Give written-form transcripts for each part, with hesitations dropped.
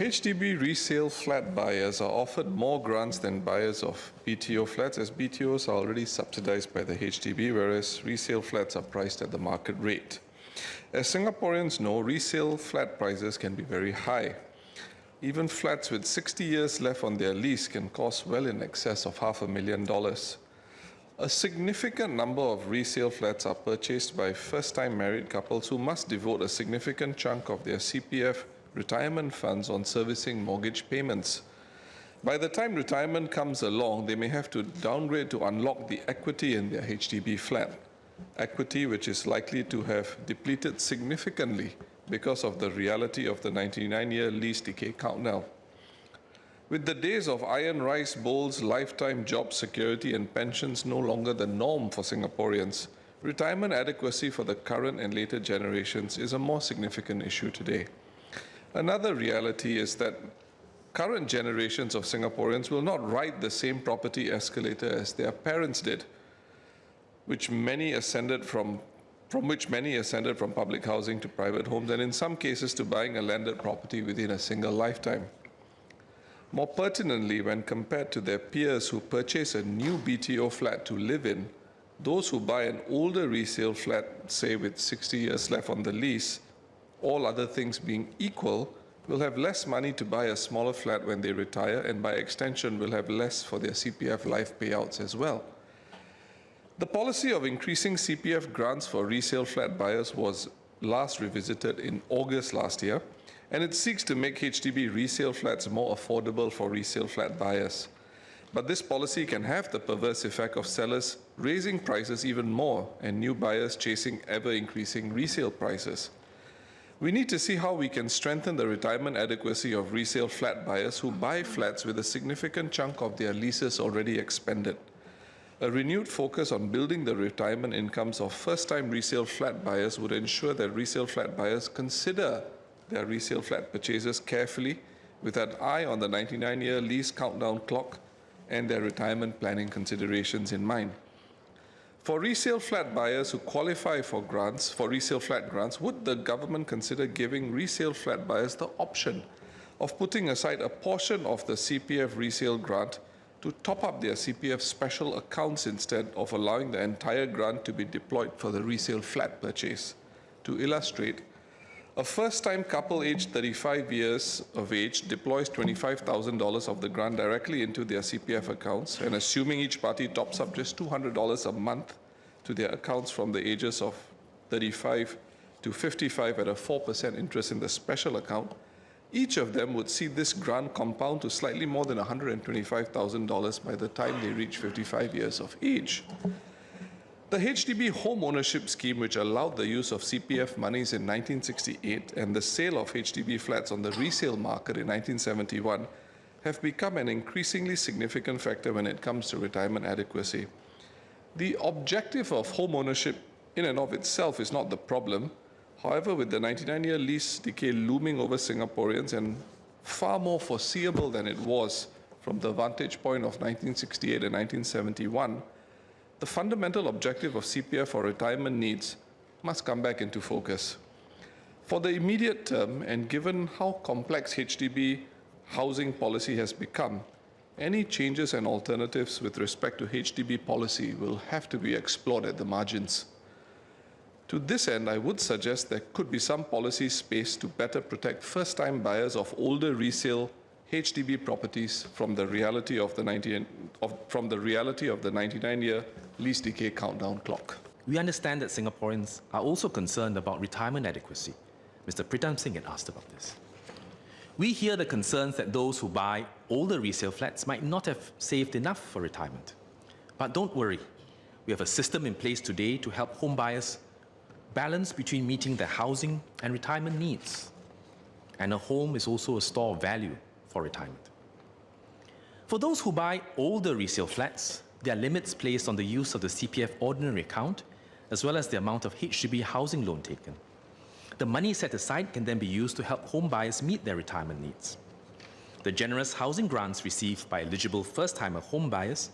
HDB resale flat buyers are offered more grants than buyers of BTO flats, as BTOs are already subsidized by the HDB, whereas resale flats are priced at the market rate. As Singaporeans know, resale flat prices can be very high. Even flats with 60 years left on their lease can cost well in excess of $500,000. A significant number of resale flats are purchased by first-time married couples who must devote a significant chunk of their CPF retirement funds on servicing mortgage payments. By the time retirement comes along, they may have to downgrade to unlock the equity in their HDB flat. Equity which is likely to have depleted significantly because of the reality of the 99-year lease decay countdown. With the days of iron rice bowls, lifetime job security and pensions no longer the norm for Singaporeans, retirement adequacy for the current and later generations is a more significant issue today. Another reality is that current generations of Singaporeans will not ride the same property escalator as their parents did, from which many ascended from public housing to private homes, and in some cases to buying a landed property within a single lifetime. More pertinently, when compared to their peers who purchase a new BTO flat to live in, those who buy an older resale flat, say with 60 years left on the lease, all other things being equal, will have less money to buy a smaller flat when they retire, and by extension will have less for their CPF life payouts as well. The policy of increasing CPF grants for resale flat buyers was last revisited in August last year, and it seeks to make HDB resale flats more affordable for resale flat buyers. But this policy can have the perverse effect of sellers raising prices even more and new buyers chasing ever-increasing resale prices. We need to see how we can strengthen the retirement adequacy of resale flat buyers who buy flats with a significant chunk of their leases already expended. A renewed focus on building the retirement incomes of first-time resale flat buyers would ensure that resale flat buyers consider their resale flat purchases carefully with an eye on the 99-year lease countdown clock and their retirement planning considerations in mind. For resale flat buyers who qualify for resale flat grants, would the government consider giving resale flat buyers the option of putting aside a portion of the CPF resale grant to top up their CPF Special Accounts instead of allowing the entire grant to be deployed for the resale flat purchase? To illustrate, a first-time couple aged 35 years of age deploys $25,000 of the grant directly into their CPF accounts, and assuming each party tops up just $200 a month to their accounts from the ages of 35 to 55 at a 4% interest in the special account, each of them would see this grant compound to slightly more than $125,000 by the time they reach 55 years of age. The HDB home ownership scheme, which allowed the use of CPF monies in 1968 and the sale of HDB flats on the resale market in 1971, have become an increasingly significant factor when it comes to retirement adequacy. The objective of home ownership in and of itself is not the problem. However, with the 99-year lease decay looming over Singaporeans and far more foreseeable than it was from the vantage point of 1968 and 1971, the fundamental objective of CPF for retirement needs must come back into focus. For the immediate term, and given how complex HDB housing policy has become, any changes and alternatives with respect to HDB policy will have to be explored at the margins. To this end, I would suggest there could be some policy space to better protect first-time buyers of older resale HDB properties from the reality of the 99-year lease decay countdown clock. We understand that Singaporeans are also concerned about retirement adequacy. Mr. Pritam Singh had asked about this. We hear the concerns that those who buy older resale flats might not have saved enough for retirement. But don't worry, we have a system in place today to help home buyers balance between meeting their housing and retirement needs. And a home is also a store of value for retirement. For those who buy older resale flats, there are limits placed on the use of the CPF ordinary account, as well as the amount of HDB housing loan taken. The money set aside can then be used to help home buyers meet their retirement needs. The generous housing grants received by eligible first-timer home buyers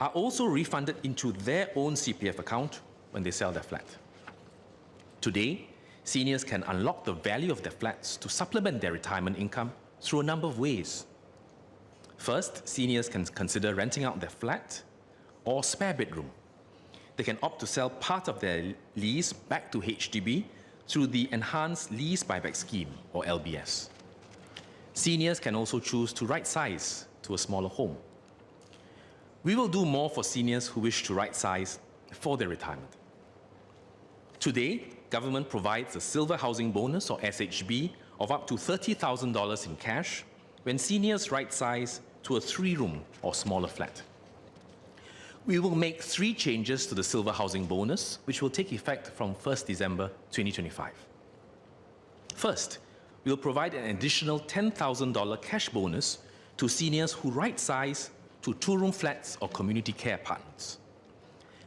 are also refunded into their own CPF account when they sell their flat. Today, seniors can unlock the value of their flats to supplement their retirement income through a number of ways. First, seniors can consider renting out their flat or spare bedroom. They can opt to sell part of their lease back to HDB through the Enhanced Lease Buyback Scheme, or LBS. Seniors can also choose to right-size to a smaller home. We will do more for seniors who wish to right-size for their retirement. Today, government provides a Silver Housing Bonus, or SHB, of up to $30,000 in cash when seniors right-size to a 3-room or smaller flat. We will make 3 changes to the Silver Housing Bonus, which will take effect from 1st December 2025. First, we will provide an additional $10,000 cash bonus to seniors who right-size to 2-room flats or community care apartments.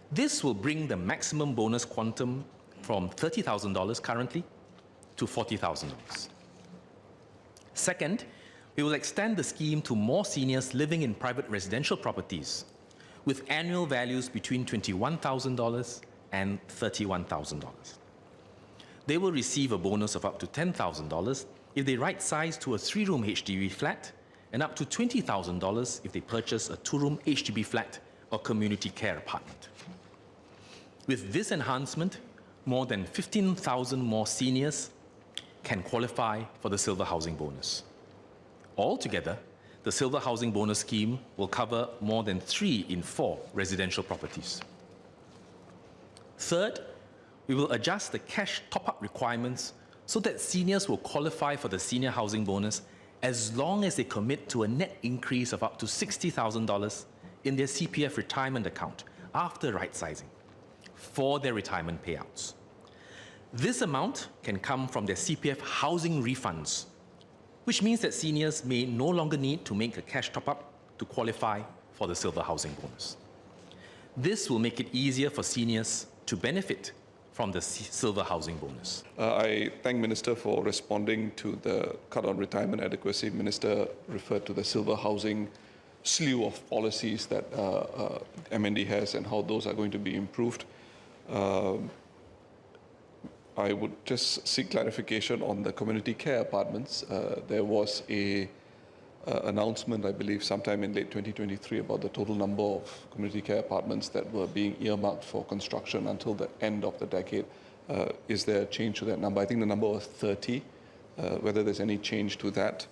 This will bring the maximum bonus quantum from $30,000 currently to $40,000. Second, we will extend the scheme to more seniors living in private residential properties with annual values between $21,000 and $31,000. They will receive a bonus of up to $10,000 if they right-size to a 3-room HDB flat and up to $20,000 if they purchase a 2-room HDB flat or community care apartment. With this enhancement, more than 15,000 more seniors can qualify for the Silver Housing Bonus. Altogether, the Silver Housing Bonus scheme will cover more than 3 in 4 residential properties. Third, we will adjust the cash top-up requirements so that seniors will qualify for the Senior Housing Bonus as long as they commit to a net increase of up to $60,000 in their CPF retirement account after right-sizing for their retirement payouts. This amount can come from their CPF housing refunds, which means that seniors may no longer need to make a cash top-up to qualify for the Silver Housing Bonus. This will make it easier for seniors to benefit from the Silver Housing Bonus. I thank Minister for responding to the cut on retirement adequacy. Minister referred to the Silver Housing slew of policies that MND has and how those are going to be improved. I would just seek clarification on the community care apartments. There was a announcement, I believe, sometime in late 2023 about the total number of community care apartments that were being earmarked for construction until the end of the decade. Is there a change to that number? I think the number was 30, whether there's any change to that.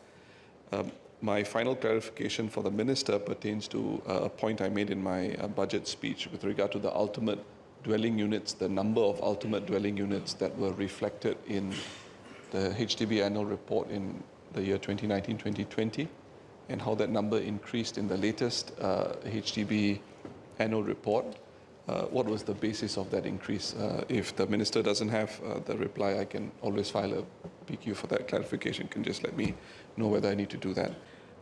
My final clarification for the Minister pertains to a point I made in my budget speech with regard to the ultimate dwelling units, the number of ultimate dwelling units that were reflected in the HDB annual report in the year 2019-2020, and how that number increased in the latest HDB annual report. What was the basis of that increase? If the Minister doesn't have the reply, I can always file a PQ for that clarification. Can just let me know whether I need to do that.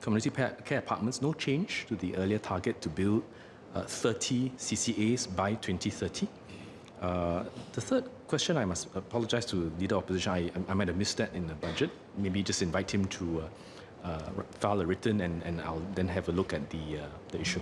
Community care apartments, no change to the earlier target to build 30 CCAs by 2030. The third question, I must apologize to Leader Opposition. I might have missed that in the budget. Maybe just invite him to file a written, and I'll then have a look at the issue.